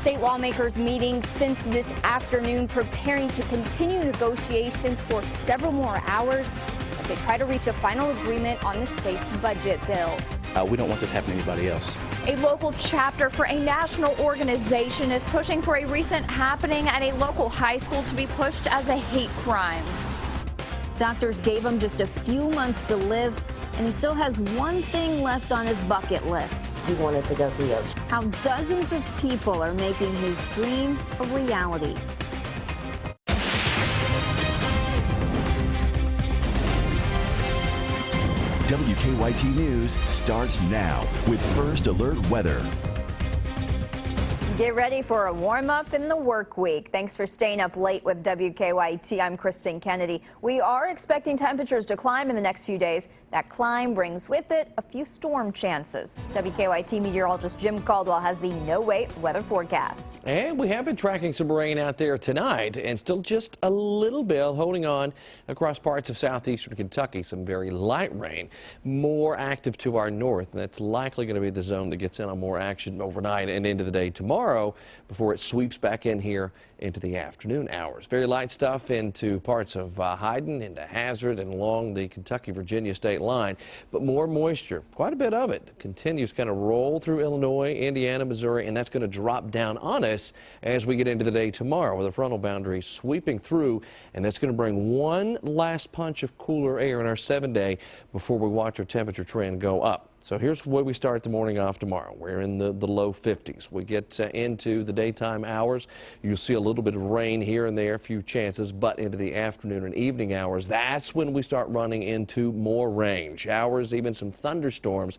state lawmakers meeting since this afternoon, preparing to continue negotiations for several more hours as they try to reach a final agreement on the state's budget bill. We don't want this to happen to anybody else. A local chapter for a national organization is pushing for a recent happening at a local high school to be pushed as a hate crime. Doctors gave him just a few months to live, and he still has one thing left on his bucket list. He wanted to go to the ocean. How dozens of people are making his dream a reality. WKYT News starts now with First Alert Weather. Get ready for a warm-up in the work week. Thanks for staying up late with WKYT. I'm Kristen Kennedy. We are expecting temperatures to climb in the next few days. That climb brings with it a few storm chances. WKYT meteorologist Jim Caldwell has the no-wait weather forecast. And we have been tracking some rain out there tonight, and still just a little bit holding on across parts of southeastern Kentucky. Some very light rain, more active to our north, and that's likely going to be the zone that gets in on more action overnight and into the day tomorrow before it sweeps back in here into the afternoon hours. Very light stuff into parts of Hyden, into Hazard, and along the Kentucky-Virginia state line. But more moisture, quite a bit of it, continues kind of roll through Illinois, Indiana, Missouri, and that's going to drop down on us as we get into the day tomorrow with a frontal boundary sweeping through, and that's going to bring one last punch of cooler air in our 7-day before we watch our temperature trend go up. So here's where we start the morning off tomorrow. We're in the low 50s. We get into the daytime hours. You'll see a little bit of rain here and there, a few chances, but into the afternoon and evening hours, that's when we start running into more rain. Showers, even some thunderstorms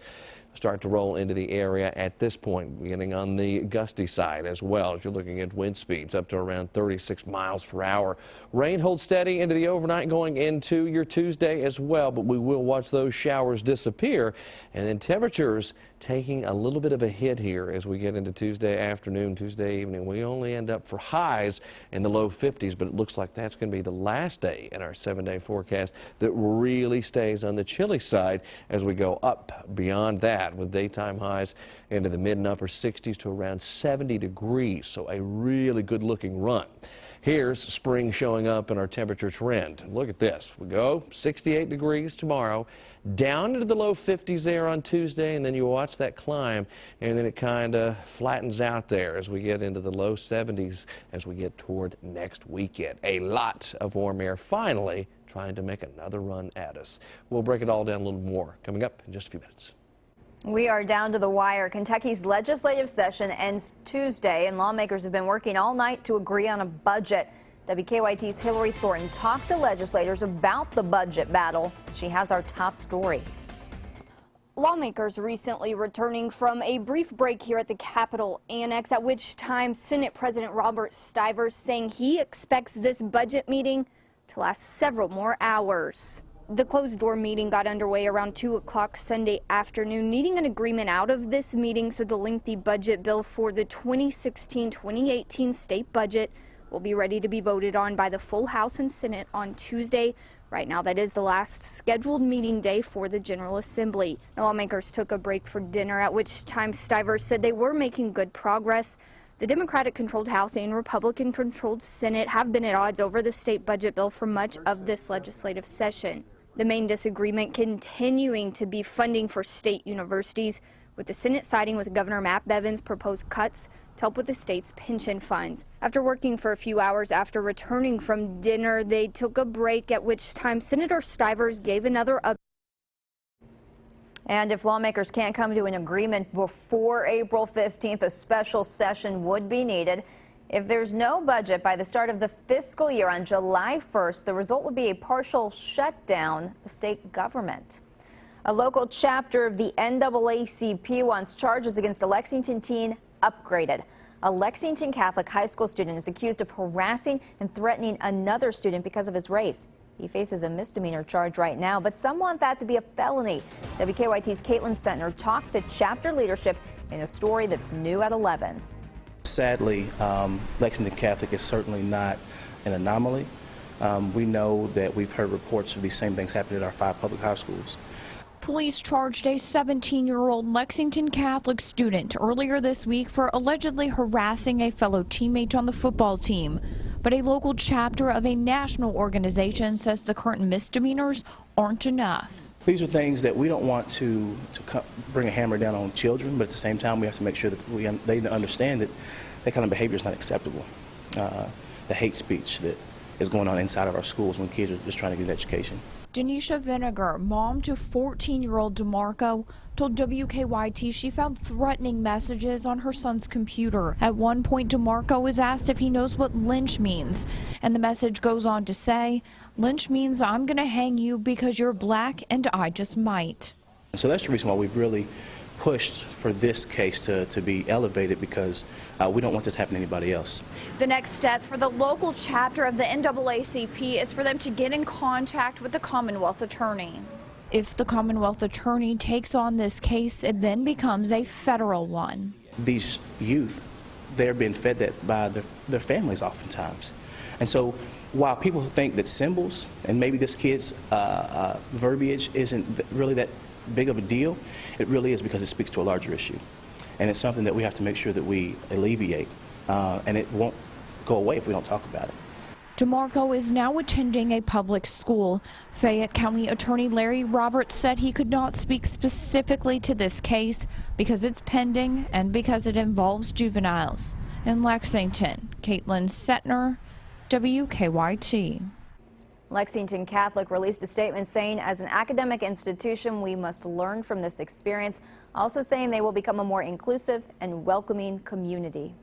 start to roll into the area at this point, beginning on the gusty side as well, as you're looking at wind speeds up to around 36 miles per hour. Rain holds steady into the overnight going into your Tuesday as well, but we will watch those showers disappear, and then temperatures taking a little bit of a hit here as we get into Tuesday afternoon, Tuesday evening. We only end up for highs in the low 50s, but it looks like that's going to be the last day in our 7-day forecast that really stays on the chilly side as we go up beyond that, with daytime highs into the mid and upper 60s to around 70 degrees. So a really good looking run. Here's spring showing up in our temperature trend. Look at this. We go 68 degrees tomorrow, down into the low 50s there on Tuesday, and then you watch that climb, and then it kind of flattens out there as we get into the low 70s as we get toward next weekend. A lot of warm air finally trying to make another run at us. We'll break it all down a little more coming up in just a few minutes. We are down to the wire. Kentucky's legislative session ends Tuesday, and lawmakers have been working all night to agree on a budget. WKYT's Hillary Thornton talked to legislators about the budget battle. She has our top story. Lawmakers recently returning from a brief break here at the Capitol Annex, at which time Senate President Robert Stivers saying he expects this budget meeting to last several more hours. The closed-door meeting got underway around 2 o'clock Sunday afternoon, needing an agreement out of this meeting so the lengthy budget bill for the 2016-2018 state budget will be ready to be voted on by the full House and Senate on Tuesday. Right now, that is the last scheduled meeting day for the General Assembly. The lawmakers took a break for dinner, at which time Stivers said they were making good progress. The Democratic-controlled House and Republican-controlled Senate have been at odds over the state budget bill for much of this legislative session. The main disagreement continuing to be funding for state universities, with the Senate siding with Governor Matt Bevin's proposed cuts to help with the state's pension funds. After working for a few hours after returning from dinner, they took a break, at which time Senator Stivers gave another update. And if lawmakers can't come to an agreement before April 15th, a special session would be needed. If there's no budget by the start of the fiscal year on July 1st, the result would be a partial shutdown of state government. A local chapter of the NAACP wants charges against a Lexington teen upgraded. A Lexington Catholic high school student is accused of harassing and threatening another student because of his race. He faces a misdemeanor charge right now, but some want that to be a felony. WKYT's Caitlin Sentner talked to chapter leadership in a story that's new at 11. Sadly, Lexington Catholic is certainly not an anomaly. We know that we've heard reports of these same things happening at our 5 public high schools. Police charged a 17-year-old Lexington Catholic student earlier this week for allegedly harassing a fellow teammate on the football team. But a local chapter of a national organization says the current misdemeanors aren't enough. These are things that we don't want to bring a hammer down on children, but at the same time we have to make sure that they understand that that kind of behavior is not acceptable. The hate speech that is going on inside of our schools when kids are just trying to get an education. Denisha Vinegar, mom to 14-year-old DeMarco, told WKYT she found threatening messages on her son's computer. At one point, DeMarco was asked if he knows what lynch means, and the message goes on to say, "Lynch means I'm going to hang you because you're black and I just might." So that's the reason why we've really pushed for this case to be elevated, because we don't want this to happen to anybody else. The next step for the local chapter of the NAACP is for them to get in contact with the Commonwealth Attorney. If the Commonwealth Attorney takes on this case, it then becomes a federal one. These youth, they're being fed that by their families oftentimes. And so while people think that symbols and maybe this kid's verbiage isn't really that big of a deal, it really is, because it speaks to a larger issue. And it's something that we have to make sure that we alleviate, and it won't go away if we don't talk about it. DeMarco is now attending a public school. Fayette County Attorney Larry Roberts said he could not speak specifically to this case because it's pending and because it involves juveniles. In Lexington, Caitlin Setner, WKYT. Lexington Catholic released a statement saying, as an academic institution, we must learn from this experience, also saying they will become a more inclusive and welcoming community.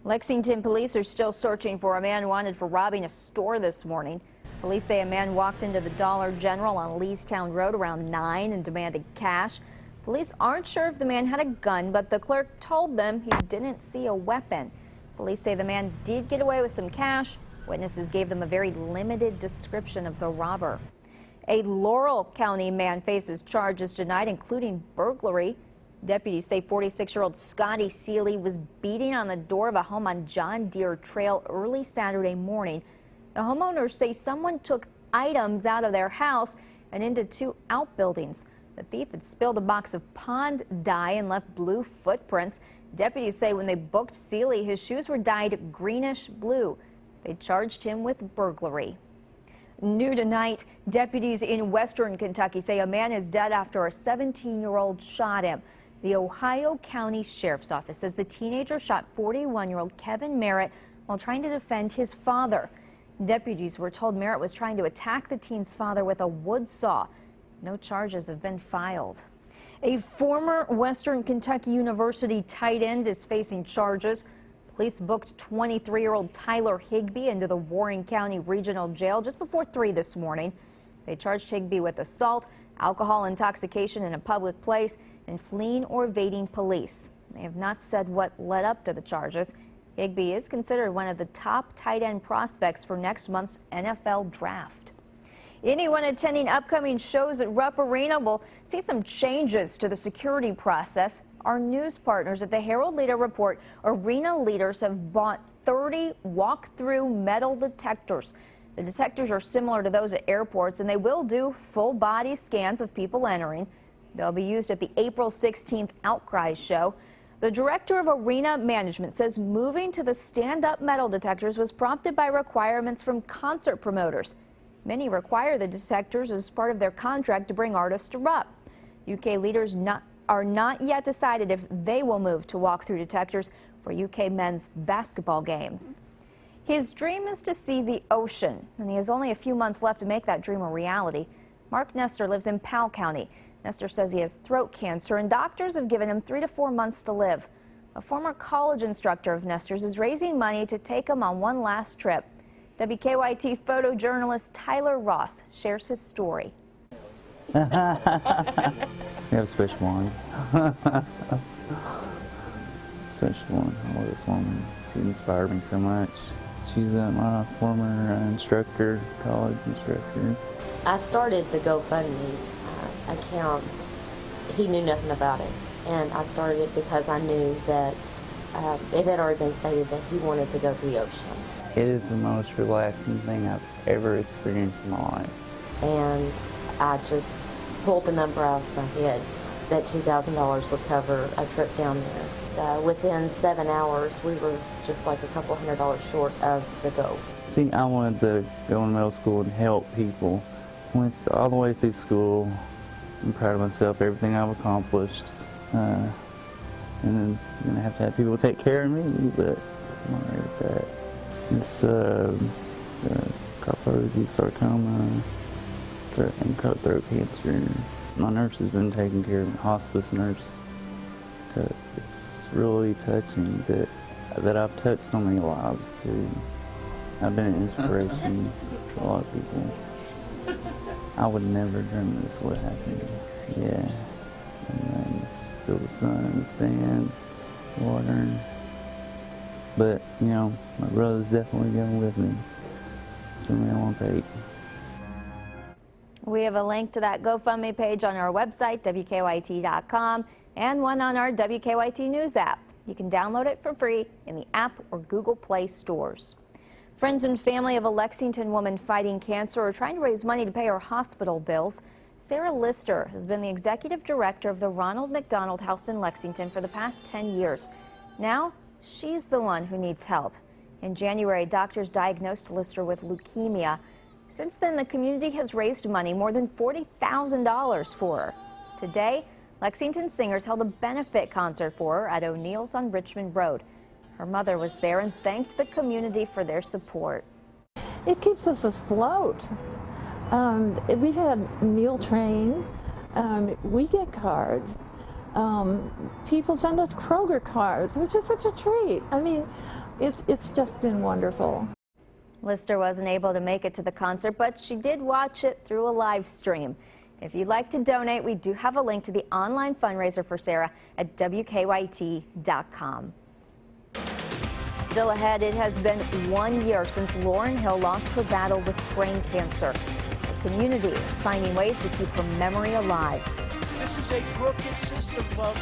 Lexington police are still searching for a man wanted for robbing a store this morning. Police say a man walked into the Dollar General on Leestown Road around 9 and demanded cash. Police aren't sure if the man had a gun, but the clerk told them he didn't see a weapon. Police say the man did get away with some cash. Witnesses gave them a very limited description of the robber. A Laurel County man faces charges tonight, including burglary. Deputies say 46-year-old Scotty Seeley was beating on the door of a home on John Deere Trail early Saturday morning. The homeowners say someone took items out of their house and into 2 outbuildings. The thief had spilled a box of pond dye and left blue footprints. Deputies say when they booked Seeley, his shoes were dyed greenish blue. They charged him with burglary. New tonight, deputies in western Kentucky say a man is dead after a 17-year-old shot him. The Ohio County Sheriff's Office says the teenager shot 41-year-old Kevin Merritt while trying to defend his father. Deputies were told Merritt was trying to attack the teen's father with a wood saw. No charges have been filed. A former Western Kentucky University tight end is facing charges. Police booked 23-year-old Tyler Higbee into the Warren County Regional Jail just before 3 this morning. They charged Higbee with assault, alcohol intoxication in a public place, and fleeing or evading police. They have not said what led up to the charges. Higbee is considered one of the top tight end prospects for next month's NFL draft. Anyone attending upcoming shows at Rupp Arena will see some changes to the security process. Our news partners at the Herald-Leader report arena leaders have bought 30 walk-through metal detectors. The detectors are similar to those at airports, and they will do full-body scans of people entering. They'll be used at the April 16th Outcry show. The director of arena management says moving to the stand-up metal detectors was prompted by requirements from concert promoters. Many require the detectors as part of their contract to bring artists to Rupp. UK leaders are not yet decided if they will move to walk-through detectors for UK men's basketball games. His dream is to see the ocean, and he has only a few months left to make that dream a reality. Mark Nestor lives in Powell County. Nestor says he has throat cancer, and doctors have given him 3 to 4 months to live. A former college instructor of Nestor's is raising money to take him on one last trip. WKYT photojournalist Tyler Ross shares his story. We have Switch One. Switch One. I love this woman. She inspired me so much. She's my former instructor, college instructor. I started the GoFundMe account. He knew nothing about it, and I started it because I knew that it had already been stated that he wanted to go to the ocean. It is the most relaxing thing I've ever experienced in my life. And I just pulled the number out of my head that $2,000 would cover a trip down there. Within 7 hours, we were just like a couple $100 short of the goal. See, I wanted to go in middle school and help people. Went all the way through school. I'm proud of myself, everything I've accomplished. And then I'm gonna have to have people take care of me, but I'm all right with that. It's Kaposi sarcoma and throat cancer. My nurse has been taking care of me, hospice nurse. It's really touching that I've touched so many lives too. I've been an inspiration to a lot of people. I would never dream this would happen. Yeah. And then feel the sun, the sand, water. But, you know, my brother's definitely going with me. Something I won't take. We have a link to that GoFundMe page on our website, WKYT.com, and one on our WKYT News app. You can download it for free in the app or Google Play stores. Friends and family of a Lexington woman fighting cancer are trying to raise money to pay her hospital bills. Sarah Lister has been the executive director of the Ronald McDonald House in Lexington for the past 10 years. Now, she's the one who needs help. In January, doctors diagnosed Lister with leukemia. Since then, the community has raised money, more than $40,000 for her. Today, Lexington Singers held a benefit concert for her at O'Neill's on Richmond Road. Her mother was there and thanked the community for their support. It keeps us afloat. We've had meal train, we get cards. People send us Kroger cards, which is such a treat. I mean, it's just been wonderful. Lister wasn't able to make it to the concert, but she did watch it through a live stream. If you'd like to donate, we do have a link to the online fundraiser for Sarah at WKYT.com. Still ahead, it has been 1 year since Lauren Hill lost her battle with brain cancer. The community is finding ways to keep her memory alive. This is a crooked system, folks.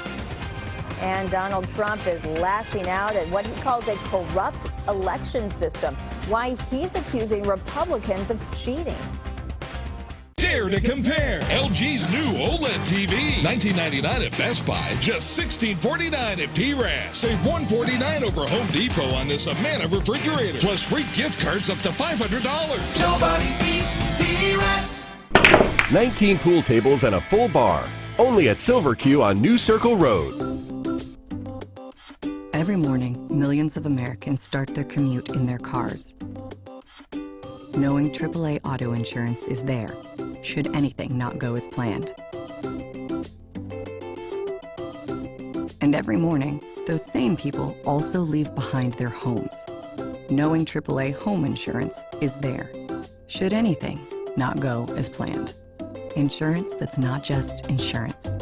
And Donald Trump is lashing out at what he calls a corrupt election system. Why he's accusing Republicans of cheating. Dare to compare. LG's new OLED TV, $19.99 at Best Buy, just $16.49 at PRAS. Save $149 over Home Depot on this Amana refrigerator, plus free gift cards up to $500. Nobody beats PRAS. 19 pool tables and a full bar. Only at Silver Q on New Circle Road. Every morning, millions of Americans start their commute in their cars. Knowing AAA auto insurance is there, should anything not go as planned. And every morning, those same people also leave behind their homes. Knowing AAA home insurance is there, should anything not go as planned. Insurance that's not just insurance.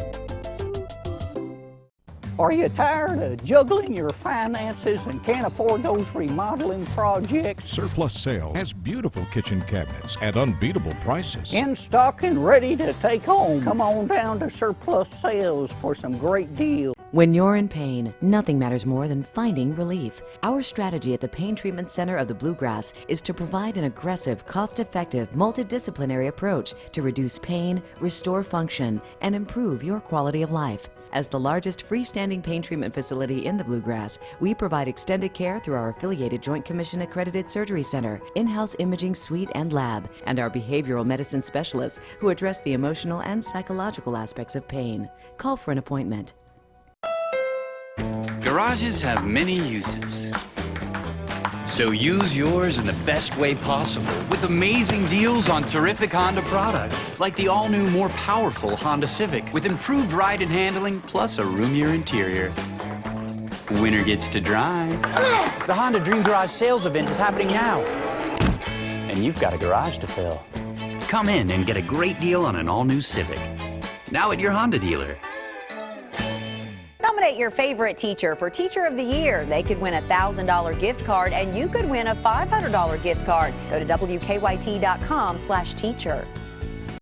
Are you tired of juggling your finances and can't afford those remodeling projects? Surplus Sales has beautiful kitchen cabinets at unbeatable prices. In stock and ready to take home. Come on down to Surplus Sales for some great deals. When you're in pain, nothing matters more than finding relief. Our strategy at the Pain Treatment Center of the Bluegrass is to provide an aggressive, cost-effective, multidisciplinary approach to reduce pain, restore function, and improve your quality of life. As the largest freestanding pain treatment facility in the Bluegrass, we provide extended care through our affiliated Joint Commission accredited surgery center, in-house imaging suite and lab, and our behavioral medicine specialists who address the emotional and psychological aspects of pain. Call for an appointment. Garages have many uses. So use yours in the best way possible with amazing deals on terrific Honda products, like the all-new, more powerful Honda Civic with improved ride and handling, plus a roomier interior. Winner gets to drive. The Honda Dream Garage sales event is happening now. And you've got a garage to fill. Come in and get a great deal on an all-new Civic. Now at your Honda dealer. Nominate your favorite teacher for Teacher of the Year. They could win a $1,000 gift card, and you could win a $500 gift card. Go to WKYT.com/teacher.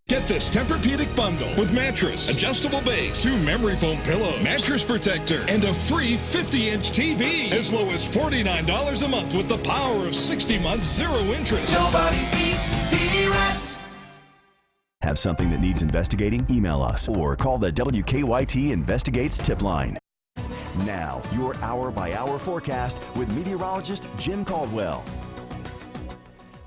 Get this Tempur-Pedic bundle with mattress, adjustable base, 2 memory foam pillows, mattress protector, and a free 50-inch TV. As low as $49 a month with the power of 60 months, 0 interest. Nobody beats PRAS. Have something that needs investigating? Email us or call the WKYT Investigates tip line. Now, your hour-by-hour forecast with meteorologist Jim Caldwell.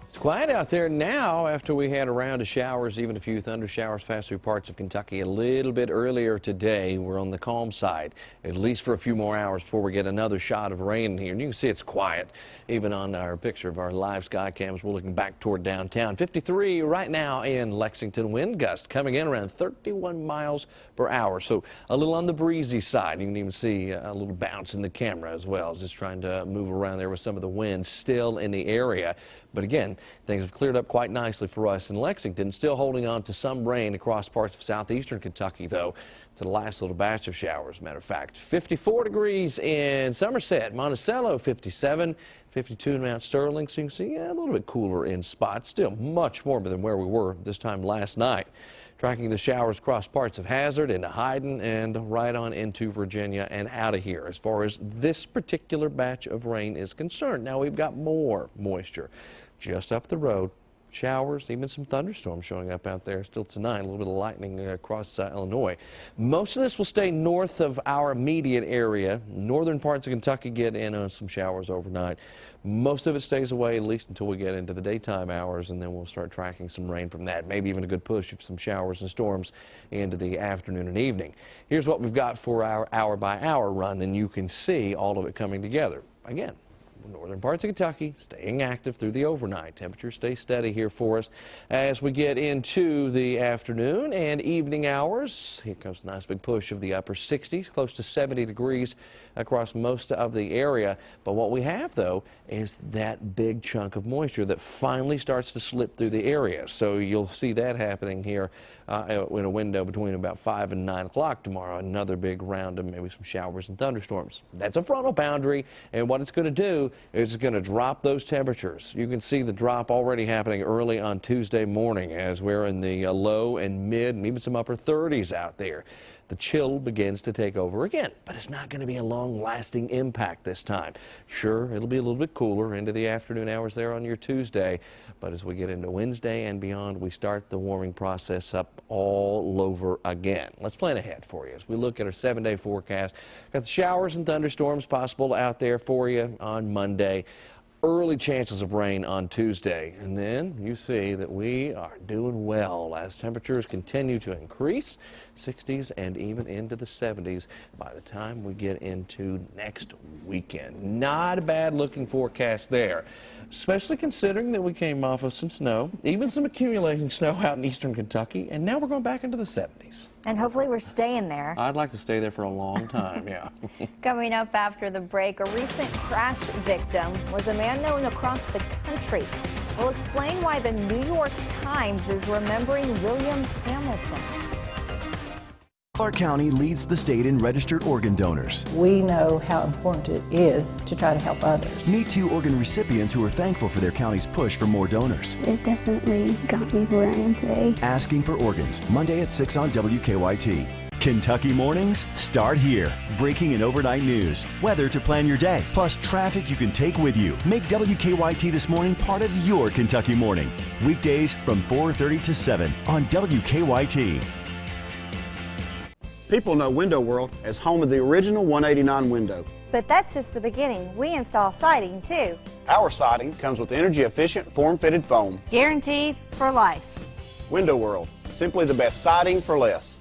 It's quiet out there now after we had a round of showers, even a few thunder showers pass through parts of Kentucky a little bit earlier today. We're on the calm side, at least for a few more hours before we get another shot of rain here. And you can see it's quiet, even on our picture of our live sky cams. We're looking back toward downtown. 53 right now in Lexington. Wind gust coming in around 31 miles per hour. So a little on the breezy side. You can even see a little bounce in the camera as well as it's trying to move around there with some of the wind still in the area. But again, things have cleared up quite nicely for us in Lexington. Still holding on to some rain across parts of southeastern Kentucky, though, to the last little batch of showers. Matter of fact, 54 degrees in Somerset, Monticello, 57, 52 in Mount Sterling. So you can see a little bit cooler in spots. Still much warmer than where we were this time last night. Tracking the showers across parts of Hazard into Hyden and right on into Virginia and out of here as far as this particular batch of rain is concerned. Now we've got more moisture just up the road. Showers, even some thunderstorms showing up out there still tonight. A little bit of lightning across Illinois. Most of this will stay north of our immediate area. Northern parts of Kentucky get in on some showers overnight. Most of it stays away at least until we get into the daytime hours, and then we'll start tracking some rain from that. Maybe even a good push of some showers and storms into the afternoon and evening. Here's what we've got for our hour-by-hour run, and you can see all of it coming together. Again, northern parts of Kentucky staying active through the overnight. Temperatures stay steady here for us as we get into the afternoon and evening hours. Here comes a nice big push of the upper 60s, close to 70 degrees across most of the area. But what we have, though, is that big chunk of moisture that finally starts to slip through the area. So you'll see that happening here in a window between about 5 and 9 o'clock tomorrow. Another big round of maybe some showers and thunderstorms. That's a frontal boundary, and what it's going to do is it's going to drop those temperatures. You can see the drop already happening early on Tuesday morning as we're in the low and mid and even some upper 30s out there. The chill begins to take over again, but it's not going to be a long-lasting impact this time. Sure, it'll be a little bit cooler into the afternoon hours there on your Tuesday, but as we get into Wednesday and beyond, we start the warming process up all over again. Let's plan ahead for you as we look at our 7-day forecast. Got the showers and thunderstorms possible out there for you on Monday. Early chances of rain on Tuesday, and then you see that we are doing well as temperatures continue to increase, 60s and even into the 70s by the time we get into next weekend. Not a bad looking forecast there, especially considering that we came off of some snow, even some accumulating snow out in eastern Kentucky, and now we're going back into the 70s. And hopefully we're staying there. I'd like to stay there for a long time, yeah. Coming up after the break, a recent crash victim was a man known across the country. We'll explain why the New York Times is remembering William Hamilton. Clark County leads the state in registered organ donors. We know how important it is to try to help others. Meet 2 organ recipients who are thankful for their county's push for more donors. It definitely got me where I am today. Asking for Organs, Monday at 6 on WKYT. Kentucky mornings start here. Breaking and overnight news, weather to plan your day, plus traffic you can take with you. Make WKYT This Morning part of your Kentucky morning. Weekdays from 4:30 to 7 on WKYT. People know Window World as home of the original 189 window. But that's just the beginning. We install siding too. Our siding comes with energy-efficient, form-fitted foam. Guaranteed for life. Window World, simply the best siding for less.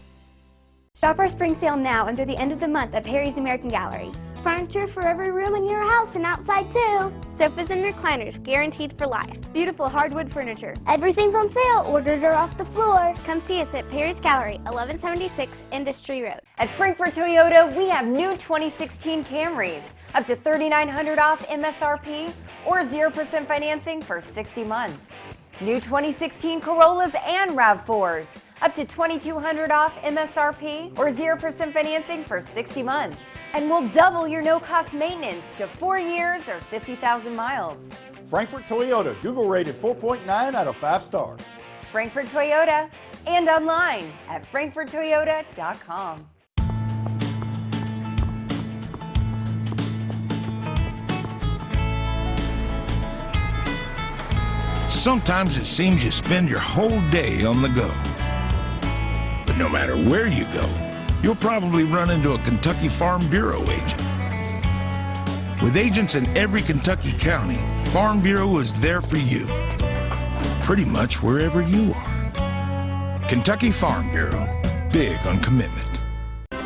Shop our spring sale now and through the end of the month at Perry's American Gallery. Furniture for every room in your house and outside too. Sofas and recliners, guaranteed for life. Beautiful hardwood furniture. Everything's on sale. Orders are off the floor. Come see us at Perry's Gallery, 1176 Industry Road. At Frankfort Toyota, we have new 2016 Camrys, up to $3,900 off MSRP or 0% financing for 60 months. New 2016 Corollas and RAV4s, up to $2,200 off MSRP or 0% financing for 60 months. And we'll double your no-cost maintenance to 4 years or 50,000 miles. Frankfort Toyota, Google rated 4.9 out of 5 stars. Frankfort Toyota, and online at frankforttoyota.com. Sometimes it seems you spend your whole day on the go. But no matter where you go, you'll probably run into a Kentucky Farm Bureau agent. With agents in every Kentucky county, Farm Bureau is there for you, pretty much wherever you are. Kentucky Farm Bureau, big on commitment.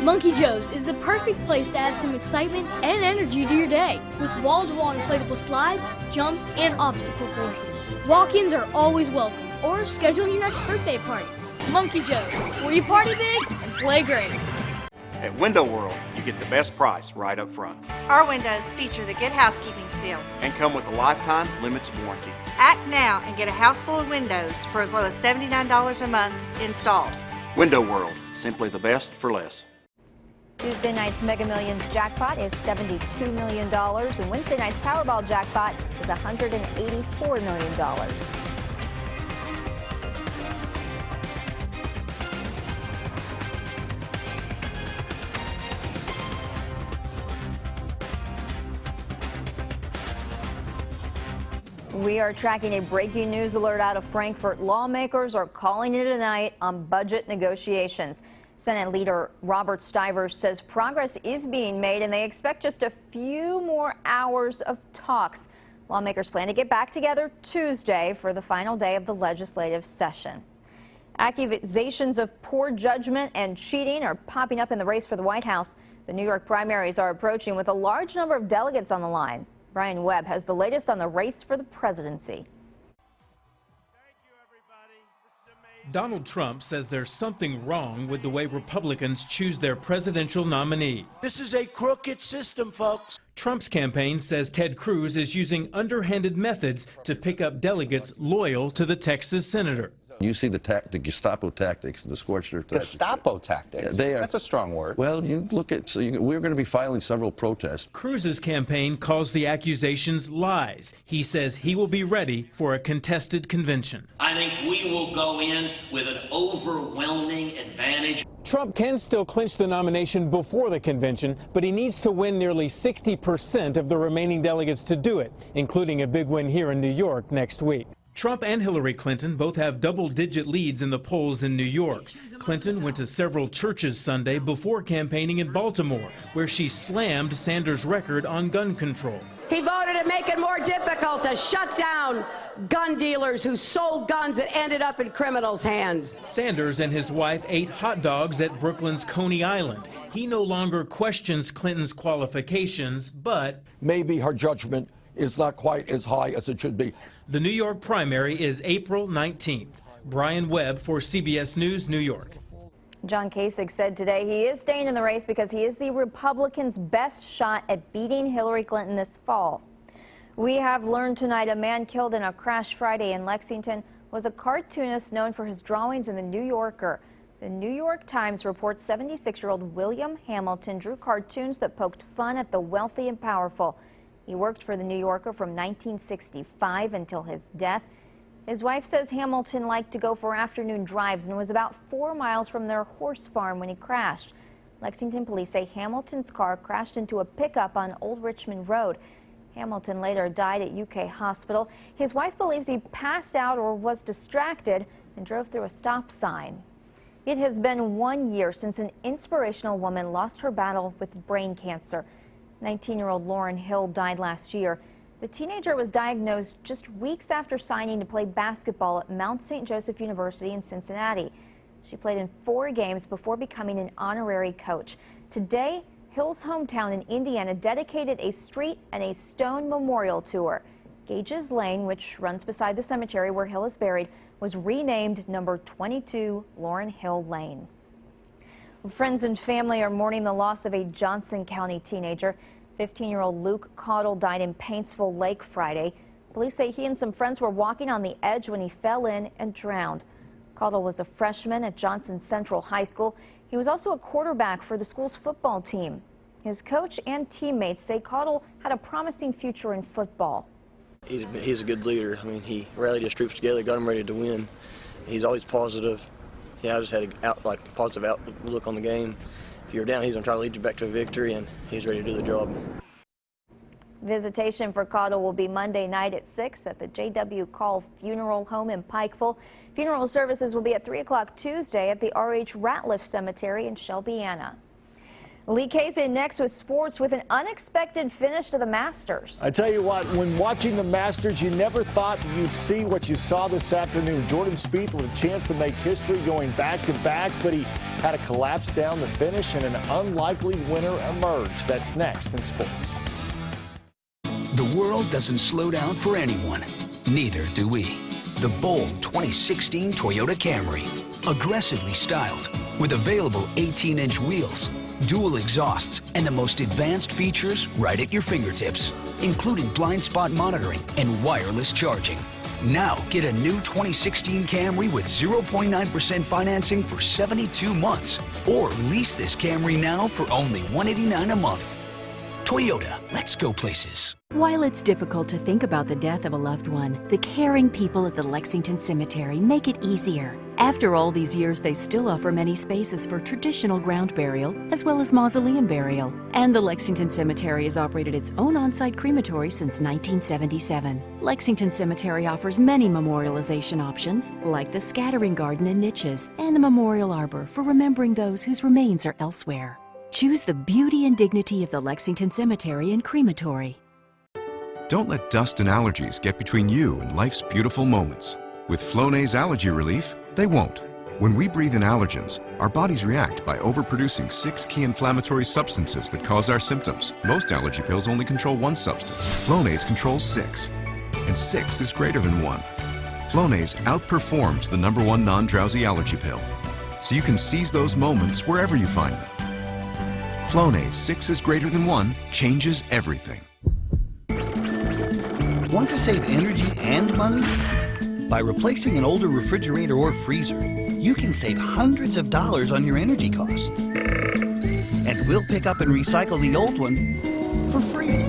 Monkey Joe's is the perfect place to add some excitement and energy to your day with wall-to-wall inflatable slides, jumps, and obstacle courses. Walk-ins are always welcome, or schedule your next birthday party. Monkey Joe's, where you party big and play great. At Window World, you get the best price right up front Our windows feature the Good Housekeeping seal. and come with a lifetime limited warranty. Act now and get a house full of windows for as low as $79 a month installed. Window World, simply the best for less. Tuesday night's Mega Millions jackpot is $72 million, and Wednesday night's Powerball jackpot is $184 million. We are tracking a breaking news alert out of Frankfort. Lawmakers are calling it a night on budget negotiations. Senate Leader Robert Stivers says progress is being made and they expect just a few more hours of talks. Lawmakers plan to get back together Tuesday for the final day of the legislative session. Accusations of poor judgment and cheating are popping up in the race for the White House. The New York primaries are approaching with a large number of delegates on the line. Brian Webb has the latest on the race for the presidency. Donald Trump says there's something wrong with the way Republicans choose their presidential nominee. This is a crooked system, folks. Trump's campaign says Ted Cruz is using underhanded methods to pick up delegates loyal to the Texas senator. You see the Gestapo tactics, the scorched earth tactics. Gestapo tactics? They are. That's a strong word. Well, you look at, we're going to be filing several protests. Cruz's campaign calls the accusations lies. He says he will be ready for a contested convention. I think we will go in with an overwhelming advantage. Trump can still clinch the nomination before the convention, but he needs to win nearly 60% of the remaining delegates to do it, including a big win here in New York next week. Trump and Hillary Clinton both have double-digit leads in the polls in New York. Clinton went to several churches Sunday before campaigning in Baltimore, where she slammed Sanders' record on gun control. He voted to make it more difficult to shut down gun dealers who sold guns that ended up in criminals' hands. Sanders and his wife ate hot dogs at Brooklyn's Coney Island. He no longer questions Clinton's qualifications, but maybe her judgment is not quite as high as it should be. The New York primary is April 19th. Brian Webb for CBS News, New York. John Kasich said today he is staying in the race because he is the Republicans' best shot at beating Hillary Clinton this fall. We have learned tonight a man killed in a crash Friday in Lexington was a cartoonist known for his drawings in The New Yorker. The New York Times reports 76-year-old William Hamilton drew cartoons that poked fun at the wealthy and powerful. He worked for The New Yorker from 1965 until his death. His wife says Hamilton liked to go for afternoon drives and was about 4 miles from their horse farm when he crashed. Lexington police say Hamilton's car crashed into a pickup on Old Richmond Road. Hamilton later died at UK Hospital. His wife believes he passed out or was distracted and drove through a stop sign. It has been 1 year since an inspirational woman lost her battle with brain cancer. 19-year-old Lauren Hill died last year. The teenager was diagnosed just weeks after signing to play basketball at Mount St. Joseph University in Cincinnati. She played in 4 games before becoming an honorary coach. Today, Hill's hometown in Indiana dedicated a street and a stone memorial to her. Gages Lane, which runs beside the cemetery where Hill is buried, was renamed number 22 Lauren Hill Lane. Friends and family are mourning the loss of a Johnson County teenager. 15-year-old Luke Caudle died in Paintsville Lake Friday. Police say he and some friends were walking on the edge when he fell in and drowned. Caudle was a freshman at Johnson Central High School. He was also a quarterback for the school's football team. His coach and teammates say Caudle had a promising future in football. He's a good leader. I mean, he rallied his troops together, got them ready to win. He's always positive. Yeah, I just had a positive outlook on the game. If you're down, he's going to try to lead you back to a victory, and he's ready to do the job. Visitation for Caudill will be Monday night at 6 at the J.W. Call Funeral Home in Pikeville. Funeral services will be at 3 o'clock Tuesday at the R.H. Ratliff Cemetery in Shelbyana. Lee Kazin next with sports with an unexpected finish to the Masters. I tell you what, when watching the Masters, you never thought you'd see what you saw this afternoon. Jordan Spieth with a chance to make history going back-to-back, but he had a collapse down the finish and an unlikely winner emerged. That's next in sports. The world doesn't slow down for anyone. Neither do we. The bold 2016 Toyota Camry. Aggressively styled with available 18-inch wheels, dual exhausts, and the most advanced features right at your fingertips, including blind spot monitoring and wireless charging. Now get a new 2016 Camry with 0.9% financing for 72 months. Or lease this Camry now for only $189 a month. Toyota, let's go places. While it's difficult to think about the death of a loved one, the caring people at the Lexington Cemetery make it easier. After all these years, they still offer many spaces for traditional ground burial as well as mausoleum burial. And the Lexington Cemetery has operated its own on-site crematory since 1977. Lexington Cemetery offers many memorialization options, like the scattering garden and niches and the memorial arbor for remembering those whose remains are elsewhere. Choose the beauty and dignity of the Lexington Cemetery and Crematory. Don't let dust and allergies get between you and life's beautiful moments. With Flonase Allergy Relief, they won't. When we breathe in allergens, our bodies react by overproducing 6 key inflammatory substances that cause our symptoms. Most allergy pills only control one substance. Flonase controls 6. And 6 is greater than 1. Flonase outperforms the #1 non-drowsy allergy pill. So you can seize those moments wherever you find them. Flonase 6 is greater than 1 changes everything. Want to save energy and money? By replacing an older refrigerator or freezer, you can save hundreds of dollars on your energy costs. And we'll pick up and recycle the old one for free.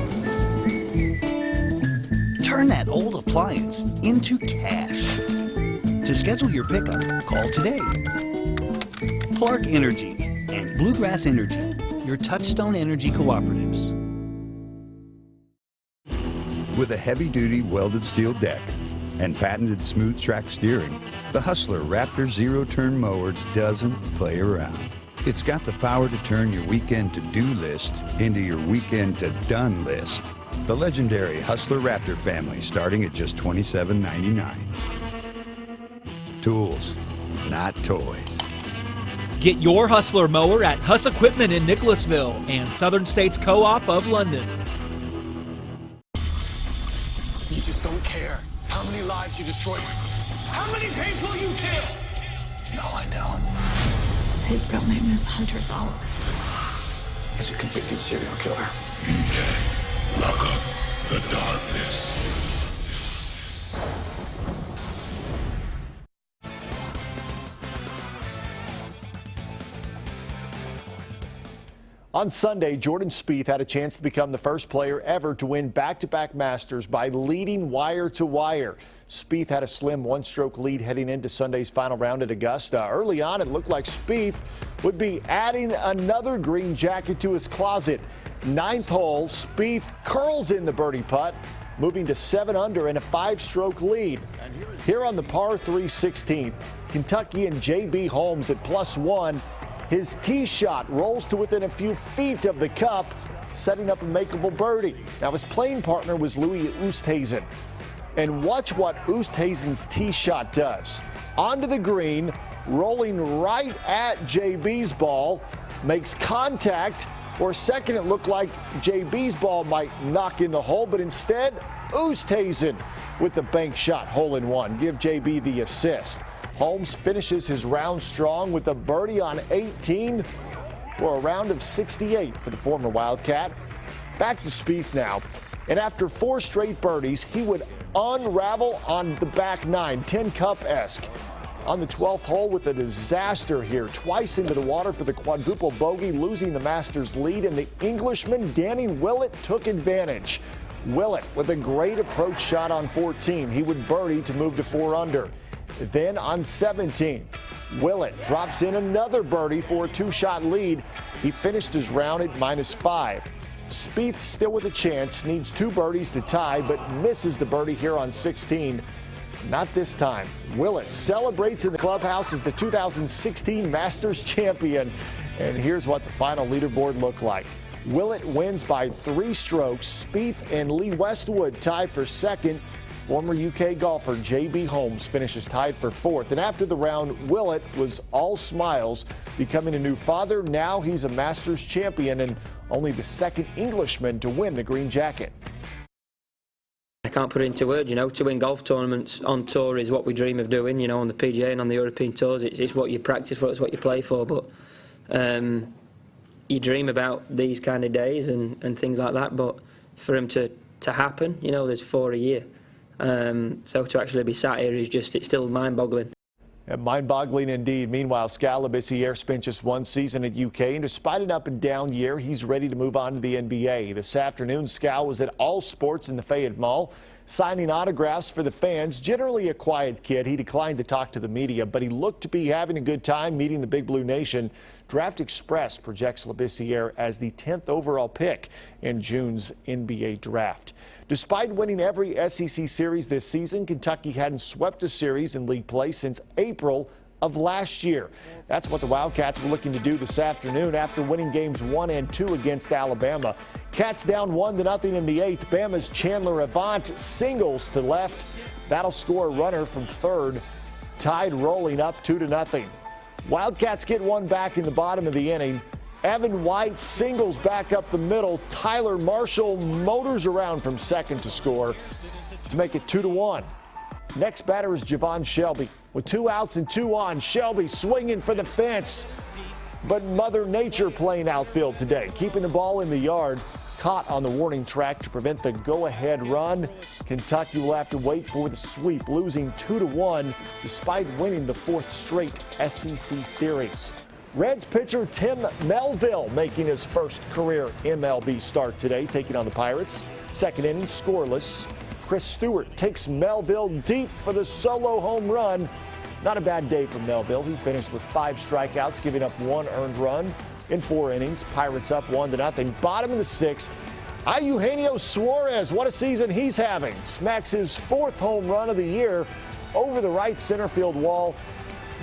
Turn that old appliance into cash. To schedule your pickup, call today. Clark Energy and Bluegrass Energy, your Touchstone Energy cooperatives. With a heavy-duty welded steel deck and patented smooth track steering, the Hustler Raptor zero-turn mower doesn't play around. It's got the power to turn your weekend to-do list into your weekend to-done list. The legendary Hustler Raptor family starting at just $27.99. Tools, not toys. Get your Hustler mower at Huss Equipment in Nicholasville and Southern States Co-op of London. You just don't care how many lives you destroyed, how many people you killed. No, I don't. His real name is Hunter Zoller. He's a convicted serial killer. Lock up the darkness. On Sunday, Jordan Spieth had a chance to become the first player ever to win back-to-back Masters by leading wire to wire. Spieth had a slim one-stroke lead heading into Sunday's final round at Augusta. Early on, it looked like Spieth would be adding another green jacket to his closet. 9th hole, Spieth curls in the birdie putt, moving to 7 under and a 5-stroke lead. Here on the par 3 16th, Kentuckian J.B. Holmes at +1. His tee shot rolls to within a few feet of the cup, setting up a makeable birdie. Now, his playing partner was Louis Oosthuizen. And watch what Oosthuizen's tee shot does. Onto the green, rolling right at JB's ball, makes contact. For a second, it looked like JB's ball might knock in the hole, but instead, Oosthuizen with the bank shot, hole-in-one. Give JB the assist. Holmes finishes his round strong with a birdie on 18 for a round of 68 for the former Wildcat. Back to Spieth now. And after 4 straight birdies, he would unravel on the back 9, Tin Cup-esque. On the 12th hole with a disaster here, twice into the water for the quadruple bogey, losing the Masters lead, and the Englishman Danny Willett took advantage. Willett with a great approach shot on 14. He would birdie to move to 4 under. Then on 17, Willett drops in another birdie for a 2-shot lead. He finished his round at -5. Spieth still with a chance, needs 2 birdies to tie, but misses the birdie here on 16. Not this time. Willett celebrates in the clubhouse as the 2016 Masters champion. And here's what the final leaderboard looked like. Willett wins by 3 strokes. Spieth and Lee Westwood tie for second. Former UK golfer J.B. Holmes finishes tied for 4th. And after the round, Willett was all smiles, becoming a new father. Now he's a Masters champion and only the 2nd Englishman to win the green jacket. I can't put it into words, to win golf tournaments on tour is what we dream of doing, on the PGA and on the European tours. It's what you practice for, it's what you play for, but you dream about these kind of days and things like that, but for them to happen, there's 4 a year. So to actually be sat here is it's still mind-boggling. Mind-boggling indeed. Meanwhile, Skal Labissière spent just 1 season at UK, and despite an up-and-down year, he's ready to move on to the NBA. This afternoon, Skal was at All Sports in the Fayette Mall, signing autographs for the fans. Generally a quiet kid, he declined to talk to the media, but he looked to be having a good time meeting the Big Blue Nation. Draft Express projects Labissière as the 10th overall pick in June's NBA draft. Despite winning every SEC series this season, Kentucky hadn't swept a series in league play since April of last year. That's what the Wildcats were looking to do this afternoon after winning games 1 and 2 against Alabama. Cats down 1-0 in the 8th. Bama's Chandler Avant singles to left. That'll score a runner from 3rd. Tide rolling up 2-0. Wildcats get one back in the bottom of the inning. Evan White singles back up the middle. Tyler Marshall motors around from 2nd to score to make it 2-1. Next batter is Javon Shelby. With 2 outs and 2 on, Shelby swinging for the fence. But Mother Nature playing outfield today, keeping the ball in the yard. Caught on the warning track to prevent the go-ahead run. Kentucky will have to wait for the sweep, losing 2-1 despite winning the 4th straight SEC series. Reds pitcher Tim Melville making his first career MLB start today, taking on the Pirates. 2nd inning, scoreless. Chris Stewart takes Melville deep for the solo home run. Not a bad day for Melville. He finished with 5 strikeouts, giving up 1 earned run in 4 innings. Pirates up 1-0. Bottom of the 6th, Eugenio Suarez. What a season he's having. Smacks his 4th home run of the year over the right center field wall.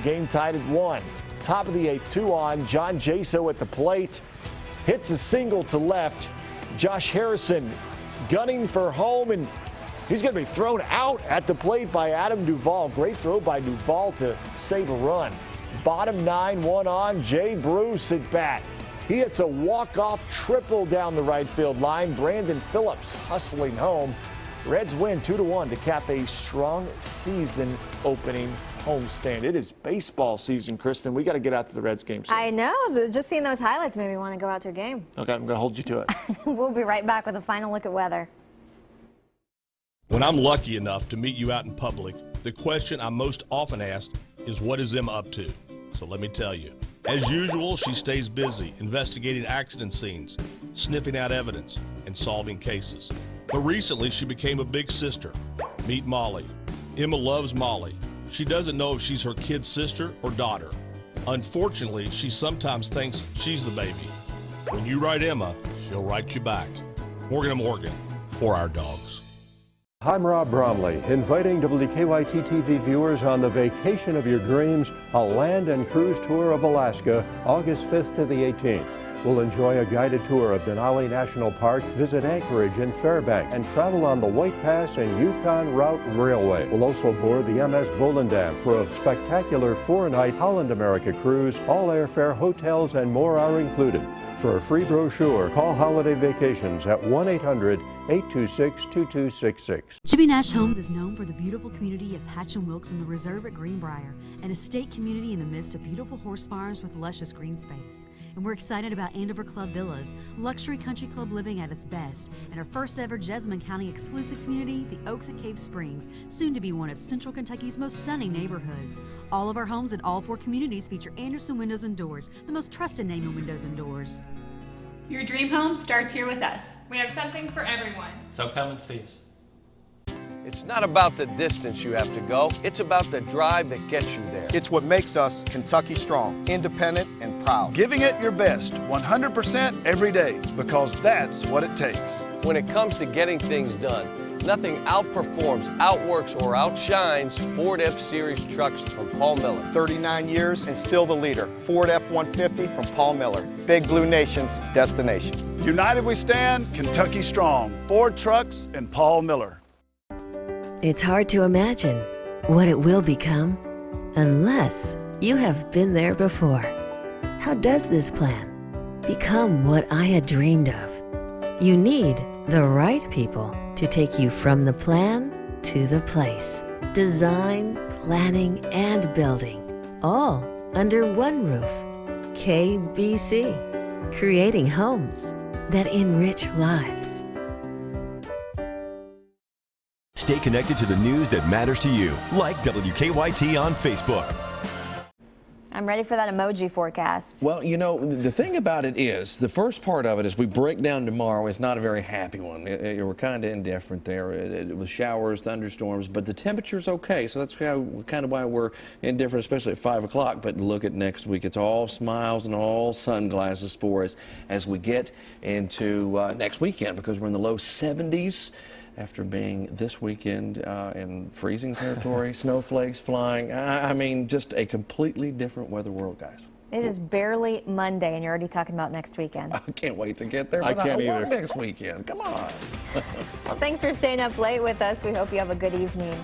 Game tied at 1. Top of the 8th, 2 on. John Jaso at the plate. Hits a single to left. Josh Harrison gunning for home, and he's going to be thrown out at the plate by Adam Duvall. Great throw by Duvall to save a run. Bottom 9, 1 on. Jay Bruce at bat. He hits a walk-off triple down the right field line. Brandon Phillips hustling home. Reds win 2-1 to cap a strong season opening homestand. It is baseball season, Kristen. We got to get out to the Reds game soon. I know. Just seeing those highlights made me want to go out to a game. Okay, I'm going to hold you to it. We'll be right back with a final look at weather. When I'm lucky enough to meet you out in public, the question I'm most often asked is, what is Emma up to? So let me tell you. As usual, she stays busy investigating accident scenes, sniffing out evidence, and solving cases. But recently, she became a big sister. Meet Molly. Emma loves Molly. She doesn't know if she's her kid's sister or daughter. Unfortunately, she sometimes thinks she's the baby. When you write Emma, she'll write you back. Morgan & Morgan, for our dogs. I'm Rob Bromley, inviting WKYT-TV viewers on the vacation of your dreams, a land and cruise tour of Alaska, August 5th to the 18th. We'll enjoy a guided tour of Denali National Park, visit Anchorage and Fairbanks, and travel on the White Pass and Yukon Route Railway. We'll also board the MS Volendam for a spectacular 4-night Holland America cruise. All airfare, hotels, and more are included. For a free brochure, call Holiday Vacations at 1-800-826-2266. Jimmy Nash Homes is known for the beautiful community of Patch and Wilkes in the Reserve at Greenbrier, an estate community in the midst of beautiful horse farms with luscious green space. And we're excited about Andover Club Villas, luxury country club living at its best, and our first ever Jessamine County exclusive community, the Oaks at Cave Springs, soon to be one of Central Kentucky's most stunning neighborhoods. All of our homes in all 4 communities feature Anderson Windows and Doors, the most trusted name in windows and doors. Your dream home starts here with us. We have something for everyone. So come and see us. It's not about the distance you have to go, it's about the drive that gets you there. It's what makes us Kentucky strong, independent and proud. Giving it your best, 100% every day, because that's what it takes. When it comes to getting things done, nothing outperforms, outworks, or outshines Ford F-Series trucks from Paul Miller. 39 years and still the leader. Ford F-150 from Paul Miller. Big Blue Nation's destination. United we stand, Kentucky strong. Ford Trucks and Paul Miller. It's hard to imagine what it will become unless you have been there before. How does this plan become what I had dreamed of? You need the right people to take you from the plan to the place. Design, planning, and building, all under one roof. KBC, creating homes that enrich lives. Stay connected to the news that matters to you, like WKYT on Facebook. I'm ready for that emoji forecast. Well, you know, the thing about it is, the first part of it is we break down tomorrow. It's not a very happy one. We're kind of indifferent there. It was showers, thunderstorms, but the temperature's okay. So that's kind of why we're indifferent, especially at 5 o'clock. But look at next week. It's all smiles and all sunglasses for us as we get into next weekend, because we're in the low 70s. After being this weekend in freezing territory, snowflakes flying. I mean, just a completely different weather world, guys. It is barely Monday, and you're already talking about next weekend. I can't wait to get there. I can't either. Next weekend. Come on. Well, thanks for staying up late with us. We hope you have a good evening.